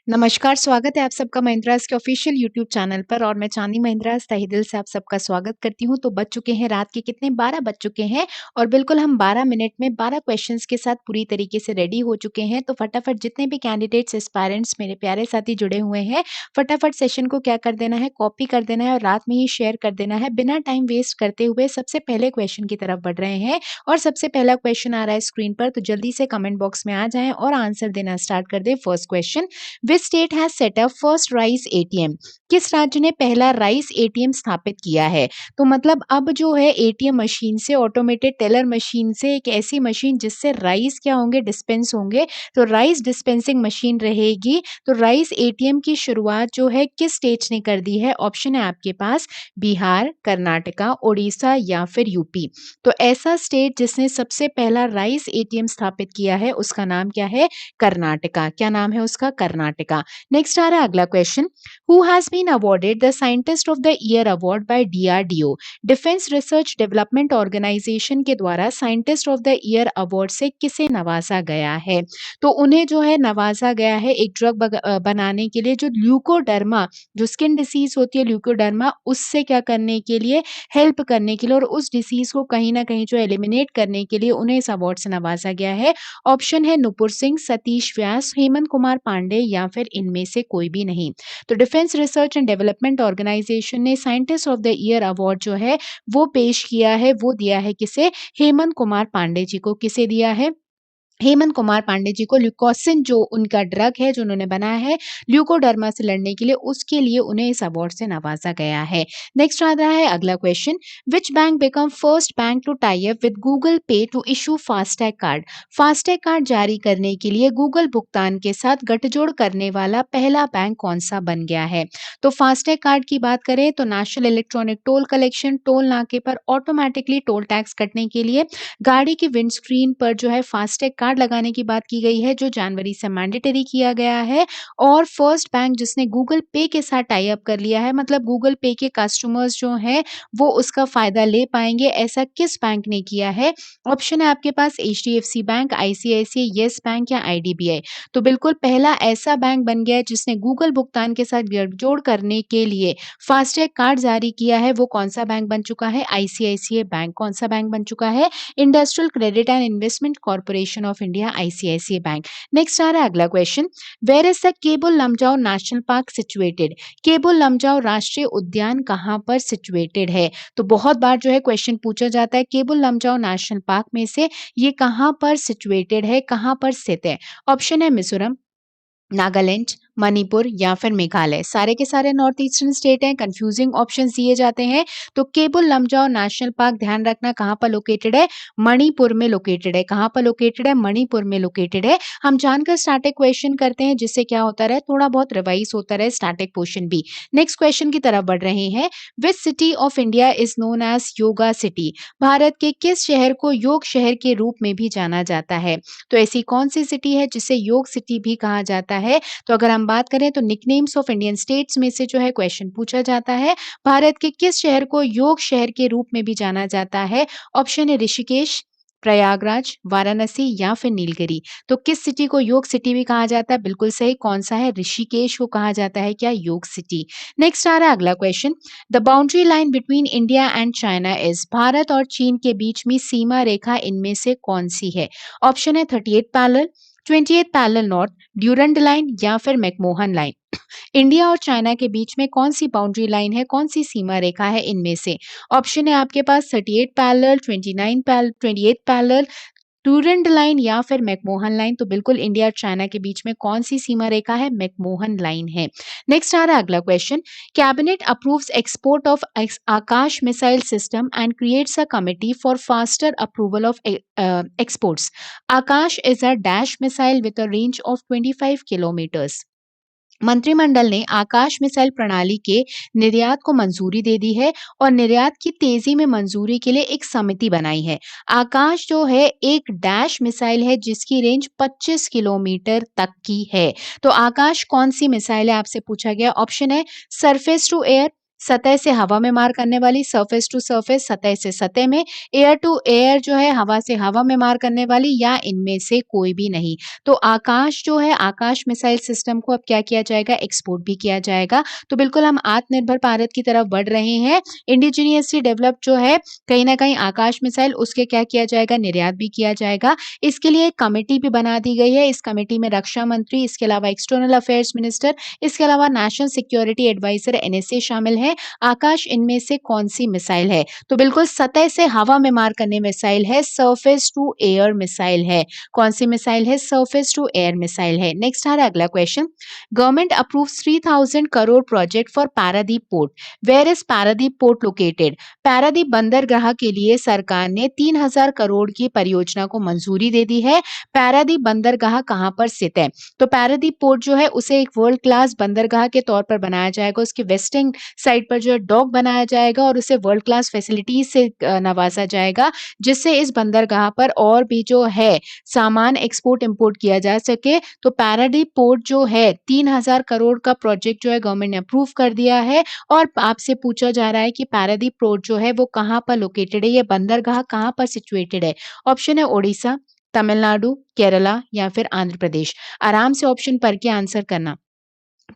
नमस्कार, स्वागत है आप सबका महिंद्रास के ऑफिशियल यूट्यूब चैनल पर और मैं चांदी महिंद्रास तहे दिल से आप सबका स्वागत करती हूँ। तो बज चुके हैं रात के कितने 12 बज चुके हैं और बिल्कुल हम 12 मिनट में 12 क्वेश्चंस के साथ पूरी तरीके से रेडी हो चुके हैं। तो फटाफट जितने भी कैंडिडेट्स एस्पायरेंट्स मेरे प्यारे साथी जुड़े हुए हैं, फटाफट सेशन को क्या कर देना है, कॉपी कर देना है और रात में ही शेयर कर देना है। बिना टाइम वेस्ट करते हुए सबसे पहले क्वेश्चन की तरफ बढ़ रहे हैं और सबसे पहला क्वेश्चन आ रहा है स्क्रीन पर। तो जल्दी से कमेंट बॉक्स में आ जाएं और आंसर देना स्टार्ट कर दें। First question, which state has set up first rice ATM? किस राज्य ने पहला राइस एटीएम स्थापित किया है? तो मतलब अब जो है एटीएम मशीन से, ऑटोमेटेड टेलर मशीन से, एक ऐसी मशीन जिससे राइस क्या होंगे, डिस्पेंस होंगे, तो राइस डिस्पेंसिंग मशीन रहेगी। तो राइस एटीएम की शुरुआत जो है किस स्टेट ने कर दी है? ऑप्शन है आपके पास बिहार, कर्नाटका, उड़ीसा या फिर यूपी। तो ऐसा स्टेट जिसने सबसे पहला राइस एटीएम स्थापित किया है उसका नाम क्या है? कर्नाटका। क्या नाम है उसका? कर्नाटका। नेक्स्ट आ रहा है अगला question, who has been awarded the scientist of the year award by DRDO? Defence research development organisation के द्वारा scientist of the year award से किसे नवाजा गया है? तो उन्हें जो है नवाजा गया है एक ड्रग बनाने के लिए, जो ल्यूकोडर्मा, जो स्किन डिसीज होती है ल्यूकोडर्मा, उससे क्या करने के लिए, हेल्प करने के लिए, और उस डिसीज को कहीं ना कहीं जो एलिमिनेट करने के लिए उन्हें इस अवार्ड से नवाजा गया है। ऑप्शन है नुपुर सिंह, सतीश व्यास, हेमंत कुमार पांडे या फिर इनमें से कोई भी नहीं। तो defence research and development organization ने scientist of the year award जो है वो पेश किया है, वो दिया है किसे? हेमंत कुमार पांडे जी को। किसे दिया है? हेमंत कुमार पांडे जी को। ल्यूकोसिन जो उनका ड्रग है जो उन्होंने बनाया है ल्यूकोडर्मा से लड़ने के लिए, उसके लिए उन्हें इस अवार्ड से नवाजा गया है। नेक्स्ट आ रहा है अगला question, which bank become first bank to tie up with Google Pay to issue FASTag card? FASTag card जारी करने के लिए गूगल भुगतान के साथ गठजोड़ करने वाला पहला बैंक कौन सा बन गया है? तो फास्टैग कार्ड की बात करें तो national electronic toll collection, toll नाके पर ऑटोमेटिकली टोल टैक्स कटने के लिए गाड़ी की विंडस्क्रीन पर जो है फास्टैग कार्ड लगाने की बात की गई है, जो जनवरी से मैंडेटरी किया गया है। और फर्स्ट बैंक जिसने गूगल पे के साथ टाई अप कर लिया है, मतलब गूगल पे के कस्टमर्स जो हैं वो उसका फायदा ले पाएंगे, ऐसा किस बैंक ने किया है? ऑप्शन है आपके पास HDFC bank, ICICI, yes bank या आईडीबीआई। तो बिल्कुल पहला ऐसा बैंक बन गया है जिसने गूगल भुगतान के साथ गठजोड़ करने के लिए फास्टैग कार्ड जारी किया है। वो कौन सा बैंक बन चुका है? ICICI bank. कौन सा बैंक बन चुका है? Industrial credit and investment corporation of India, ICICI bank. Next आ रहा है अगला question, where is the Keibul Lamjao national park situated? Keibul Lamjao राष्ट्रीय उद्यान कहाँ पर सिचुएटेड है? तो बहुत बार जो है क्वेश्चन पूछा जाता है केबुल लमजाओ नेशनल पार्क में से ये कहाँ पर सिचुएटेड है, कहाँ पर स्थित है? ऑप्शन है मिजोरम, नागालैंड, मणिपुर या फिर मेघालय। सारे के सारे नॉर्थ ईस्टर्न स्टेट हैं, कंफ्यूजिंग ऑप्शंस दिए जाते हैं। तो केबुल लमजाओ नेशनल पार्क ध्यान रखना कहाँ पर लोकेटेड है? मणिपुर में लोकेटेड है। कहाँ पर लोकेटेड है? मणिपुर में लोकेटेड है। हम जानकर स्टैटिक क्वेश्चन करते हैं जिससे क्या होता रहे, थोड़ा बहुत रिवाइज होता रहे स्टैटिक पोर्शन भी। नेक्स्ट क्वेश्चन की तरफ बढ़ रहे हैं, which city of India is known as yoga city? भारत के किस शहर को योग शहर के रूप में भी जाना जाता है? तो ऐसी कौन सी सिटी है जिसे योग सिटी भी कहा जाता है? तो अगर हम बात करें तो निकनेम्स ऑफ इंडियन स्टेट्स में से जो है क्वेश्चन पूछा जाता है, भारत के किस शहर को योग शहर के रूप में भी जाना जाता है? ऑप्शन है ऋषिकेश, प्रयागराज, वाराणसी या फिर नीलगिरी। तो किस सिटी को योग सिटी भी कहा जाता है? बिल्कुल सही, कौन सा है? ऋषिकेश को कहा जाता है क्या योग सिटी। नेक्स्ट आ रहा है अगला question, the boundary line between India and China is? Bharat और चीन के बीच में सीमा रेखा इनमें से कौन सी है? ऑप्शन है 38 parallel, 28 parallel north, Durand line या फिर मैकमोहन लाइन। इंडिया और चाइना के बीच में कौन सी बाउंड्री लाइन है, कौन सी सीमा रेखा है इनमें से? ऑप्शन है आपके पास 38 parallel, 29 parallel, 28 parallel, Durand line या फिर मैकमोहन लाइन। तो बिल्कुल इंडिया और चाइना के बीच में कौन सी सीमा रेखा है? मैकमोहन लाइन है। नेक्स्ट आ रहा है अगला question, cabinet approves export of Akash missile system and creates a committee for faster approval of exports. Akash is a dash missile with a range of 25 kilometers. मंत्रिमंडल ने आकाश मिसाइल प्रणाली के निर्यात को मंजूरी दे दी है और निर्यात की तेजी में मंजूरी के लिए एक समिति बनाई है। आकाश जो है एक डैश मिसाइल है जिसकी रेंज 25 किलोमीटर तक की है। तो आकाश कौन सी मिसाइल है आपसे पूछा गया। ऑप्शन है सरफेस टू एयर, सतह से हवा में मार करने वाली, सरफेस टू सरफेस सतह से सतह में, एयर टू एयर जो है हवा से हवा में मार करने वाली, या इनमें से कोई भी नहीं। तो आकाश जो है आकाश मिसाइल सिस्टम को अब क्या किया जाएगा, एक्सपोर्ट भी किया जाएगा। तो बिल्कुल हम आत्मनिर्भर भारत की तरफ बढ़ रहे हैं। इंडिजीनियसली डेवलप जो है कहीं ना कहीं आकाश मिसाइल, उसके क्या किया जाएगा, निर्यात भी किया जाएगा। इसके लिए एक कमेटी भी बना दी गई है। इस कमेटी में रक्षा मंत्री, इसके अलावा एक्सटर्नल अफेयर्स मिनिस्टर, इसके अलावा नेशनल सिक्योरिटी एडवाइजर एनएसए शामिल है। आकाश इनमें से कौन सी मिसाइल है? तो बिल्कुल सतह से हवा में मार करने मिसाइल है, सरफेस टू एयर मिसाइल है। कौन सी मिसाइल है? सरफेस टू एयर मिसाइल है। नेक्स्ट आ रहा है अगला question. Government approves 3000 crore project for Paradip port. Where is Paradip port located? Paradip बंदरगाह के लिए सरकार ने 3000 करोड़ की परियोजना को मंजूरी दे दी है। पारादीप बंदरगाह कहां पर स्थित है? तो पारादीप पोर्ट जो है उसे एक वर्ल्ड क्लास बंदरगाह के तौर पर बनाया जाएगा। उसके वेस्टर्न साइड पर जो है डॉक बनाया जाएगा और उसे वर्ल्ड क्लास फैसिलिटीज से नवाजा जाएगा, जिससे इस बंदरगाह पर और भी जो है सामान एक्सपोर्ट इंपोर्ट किया जा सके। तो पारादीप पोर्ट जो है 3000 करोड़ का प्रोजेक्ट जो है गवर्नमेंट ने अप्रूव कर दिया है। और आपसे पूछा जा रहा है कि पारादीप पोर्ट जो है वो कहां पर लोकेटेड है, ये बंदरगाह कहां पर सिचुएटेड है? ऑप्शन है ओडिशा, तमिलनाडु, केरला या फिर आंध्र प्रदेश। आराम से ऑप्शन पढ़ के आंसर करना।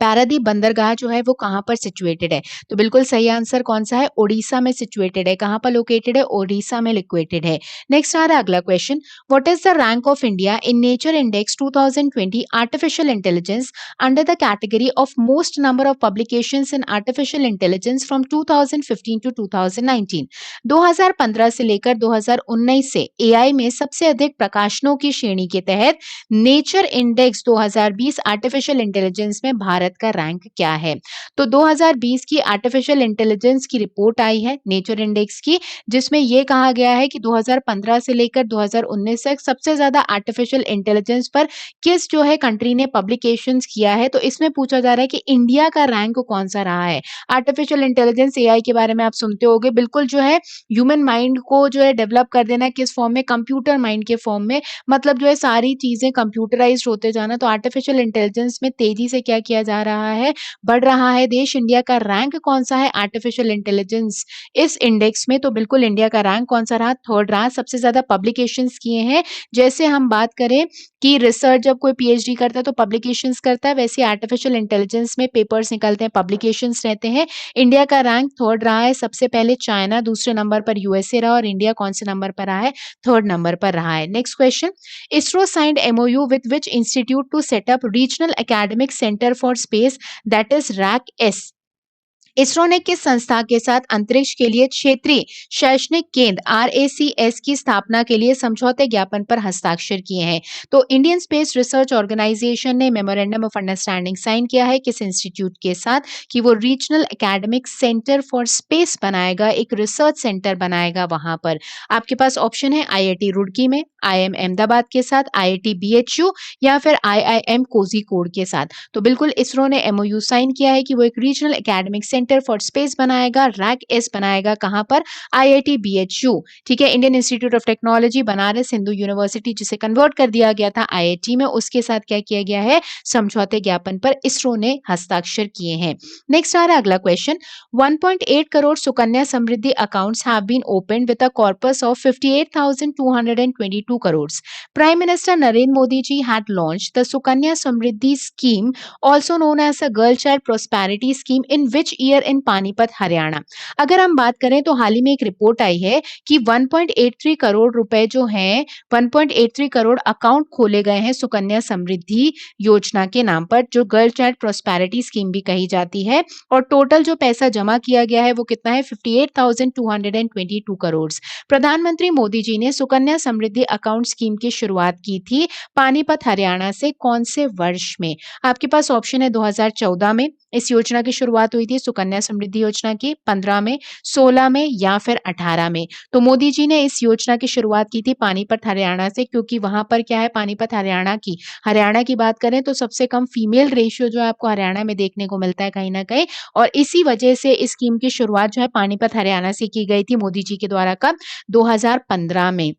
पारादीप बंदरगाह जो है वो कहां पर सिचुएटेड है? तो बिल्कुल सही आंसर कौन सा है? ओडिशा में सिचुएटेड है। कहां पर लोकेटेड है? ओडिशा में लोकेटेड है। नेक्स्ट आ रहा है अगला question. What is the rank of India in nature index 2020 artificial intelligence under the category of most number of publications in artificial intelligence from 2015 to 2019? 2015 से लेकर 2019 से एआई में सबसे अधिक प्रकाशनों की श्रेणी के तहत नेचर इंडेक्स 2020 आर्टिफिशियल इंटेलिजेंस में भारत का रैंक क्या है? तो 2020 की आर्टिफिशियल इंटेलिजेंस की रिपोर्ट आई है नेचर इंडेक्स की, जिसमें यह कहा गया है कि 2015 से लेकर 2019 तक सबसे ज्यादा आर्टिफिशियल इंटेलिजेंस पर किस जो है कंट्री ने पब्लिकेशंस किया है। तो इसमें पूछा जा रहा है कि इंडिया का रैंक कौन सा रहा है। आर्टिफिशियल इंटेलिजेंस एआई के बारे में आप सुनते होंगे, बिल्कुल जो है ह्यूमन माइंड को जो है डेवलप कर देना, किस फॉर्म में? कंप्यूटर माइंड के फॉर्म में। मतलब जो है सारी चीजें कंप्यूटराइज्ड होते जाना। तो आर्टिफिशियल इंटेलिजेंस में तेजी से क्या किया जा रहा है, बढ़ रहा है देश। इंडिया का रैंक कौन सा है आर्टिफिशियल इंटेलिजेंस इस इंडेक्स में? तो बिल्कुल इंडिया का रैंक कौन सा रहा? थर्ड रहा। सबसे ज्यादा पब्लिकेशंस किए हैं। जैसे हम बात करें कि रिसर्च जब कोई पीएचडी करता है तो पब्लिकेशंस करता है, वैसे आर्टिफिशियल इंटेलिजेंस में पेपर्स निकलते हैं, पब्लिकेशंस रहते हैं। इंडिया का रैंक थर्ड रहा है। सबसे पहले चाइना, दूसरे नंबर पर यूएसए रहा, और इंडिया कौन से नंबर पर रहा है? थर्ड नंबर पर रहा है। Next question. ISRO signed MOU with which institute to set up regional academic center for space, that is RAC-S? ISRO ने किस संस्था के साथ अंतरिक्ष के लिए क्षेत्रीय शैक्षणिक केंद्र RACS की स्थापना के लिए समझौते ज्ञापन पर हस्ताक्षर किए हैं? तो इंडियन स्पेस रिसर्च ऑर्गेनाइजेशन ने मेमोरेंडम ऑफ अंडरस्टैंडिंग साइन किया है किस इंस्टीट्यूट के साथ, कि वो regional academic centre for space बनाएगा, एक रिसर्च सेंटर बनाएगा वहां पर। आपके पास ऑप्शन है IIT रुड़की में, IIM अहमदाबाद के साथ, IIT BHU या फिर IIM कोझिकोड के साथ। तो बिल्कुल इसरो ने MOU साइन किया है कि वो एक regional academic centre for space बनाएगा, RAC-S बनाएगा। कहां पर? IIT BHU। ठीक है, Indian institute of technology Banaras Hindu university, जिसे कन्वर्ट कर दिया गया था IIT में, उसके साथ क्या किया गया है? समझौते ज्ञापन पर इसरो ने हस्ताक्षर किए हैं। नेक्स्ट आ रहा है अगला question. 1.8 crore Sukanya Samriddhi accounts have been opened with a corpus of 58,222 crores. Prime Minister Narendra Modi ji had launched the Sukanya Samriddhi scheme, also known as a Girl Child Prosperity Scheme, in which year in Panipat Haryana? अगर हम बात करें तो हाल ही में एक report आई है कि 1.83 करोड़ रुपए जो हैं, 1.83 करोड़ अकाउंट खोले गए हैं सुकन्या समृद्धि योजना के नाम पर, जो गर्ल चाइल्ड प्रोस्पेरिटी स्कीम भी कही जाती है। और टोटल जो पैसा जमा किया गया है वो कितना है? 58,222 करोड़। प्रधानमंत्री मोदी जी ने सुकन्या समृद्धि अकाउंट स्कीम की शुरुआत की थी पानीपत हरियाणा से कौन से वर्ष में? आपके पास ऑप्शन है 2014 में इस योजना की शुरुआत हुई थी, सुकन्या समृद्धि योजना की, 15 में, 16 में या फिर 18 में। तो मोदी जी ने इस योजना की शुरुआत की थी पानीपत हरियाणा से, क्योंकि वहां पर क्या है, पानीपत हरियाणा की बात करें तो सबसे कम फीमेल रेशियो जो है आपको हरियाणा में देखने को मिलता है कहीं ना कहीं। और इसी वजह से इस स्कीम की शुरुआत जो है पानीपत हरियाणा से की गई थी मोदी जी के द्वारा। कब? 2015 में।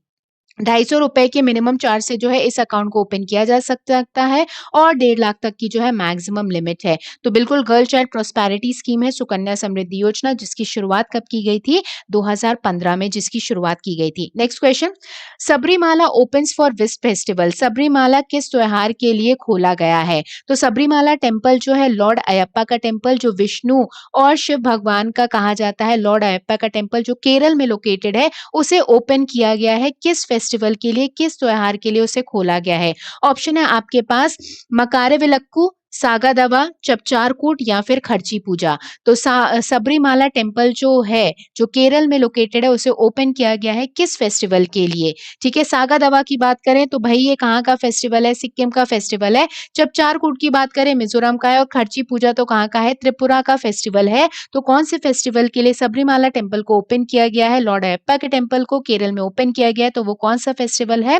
₹250 के मिनिमम चार्ज से जो है इस अकाउंट को ओपन किया जा सकता है और 1.5 लाख तक की जो है मैक्सिमम लिमिट है। तो बिल्कुल गर्ल चाइल्ड प्रॉस्पेरिटी स्कीम है सुकन्या समृद्धि योजना, जिसकी शुरुआत कब की गई थी? 2015 में जिसकी शुरुआत की गई थी। Next question, Sabarimala opens for which festival? Sabarimala किस त्योहार के लिए खोला गया है? तो सबरीमाला टेम्पल जो है लॉर्ड अयप्पा का टेम्पल, जो विष्णु और शिव भगवान का कहा जाता है, लॉर्ड अयप्पा का टेम्पल जो केरल में लोकेटेड है, उसे ओपन किया गया है किस फेस्टिवल के लिए, किस त्योहार के लिए उसे खोला गया है? ऑप्शन है आपके पास मकारेविलक्कू, सागादवा, चपचारकूट या फिर खर्ची पूजा। तो सबरीमाला टेम्पल जो है, जो केरल में लोकेटेड है, उसे ओपन किया गया है किस फेस्टिवल के लिए? ठीक है, सागादवा की बात करें तो भाई ये कहाँ का फेस्टिवल है? सिक्किम का फेस्टिवल है। चपचारकूट की बात करें मिजोरम का है और खर्ची पूजा तो कहाँ का है? त्रिपुरा का फेस्टिवल है। तो कौन से फेस्टिवल के लिए सबरीमाला टेम्पल को ओपन किया गया है? लॉर्ड अयप्पा के टेम्पल को केरल में ओपन किया गया है, तो वो कौन सा फेस्टिवल है?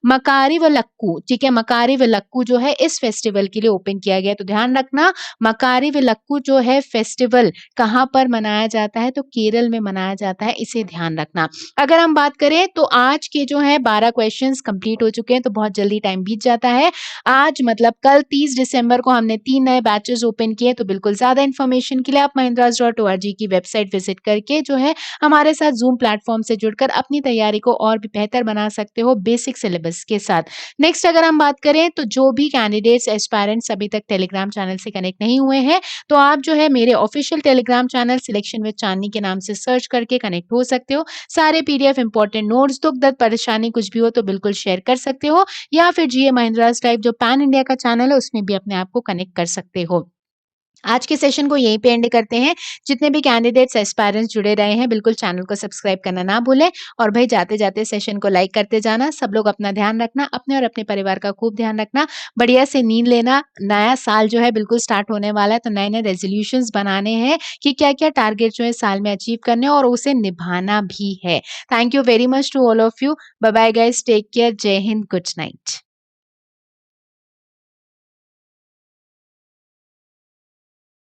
मकारिवलक्कू। ठीक है, मकारिवलक्कू जो है इस फेस्टिवल के लिए ओपन किया गया है। तो ध्यान रखना, मकारिवलक्कू जो है फेस्टिवल कहाँ पर मनाया जाता है? तो केरल में मनाया जाता है, इसे ध्यान रखना। अगर हम बात करें तो आज के जो है 12 क्वेश्चंस कंप्लीट हो चुके हैं, तो बहुत जल्दी टाइम बीत जाता है। आज मतलब कल 30 दिसंबर को हमने 3 नए बैचेस ओपन किए, तो बिल्कुल ज़्यादा इन्फॉर्मेशन के लिए आप mahindras.org की वेबसाइट विजिट करके जो है हमारे साथ ज़ूम प्लेटफॉर्म से जुड़कर अपनी तैयारी को और भी बेहतर बना सकते हो बेसिक सिलेबस के साथ। नेक्स्ट अगर हम बात करें तो जो भी कैंडिडेट्स एस्पायरेंट्स अभी तक टेलीग्राम चैनल से कनेक्ट नहीं हुए हैं, तो आप जो है मेरे official Telegram channel selection with Chandni के नाम से सर्च करके कनेक्ट हो सकते हो। सारे पीडीएफ इंपॉर्टेंट नोट्स, दुख दर्द परेशानी कुछ भी हो तो बिल्कुल शेयर कर सकते हो, या फिर जीए महिंद्रास टाइप जो पैन इंडिया का चैनल है उसमें भी अपने आप को कनेक्ट कर सकते हो। आज के सेशन को यहीं पे एंड करते हैं। जितने भी कैंडिडेट्स एस्पायरेंट्स जुड़े रहे हैं, बिल्कुल चैनल को सब्सक्राइब करना ना भूलें और भाई जाते-जाते सेशन को लाइक करते जाना। सब लोग अपना ध्यान रखना, अपने और अपने परिवार का खूब ध्यान रखना, बढ़िया से नींद लेना। नया साल जो है बिल्कुल स्टार्ट होने वाला है, तो नए-नए रेज़ोल्यूशंस बनाने हैं कि क्या-क्या टारगेट जो है साल में अचीव करने हैं और उसे निभाना भी है। Thank you very much to all of you. Bye bye guys, take care, जय हिंद, गुड नाइट।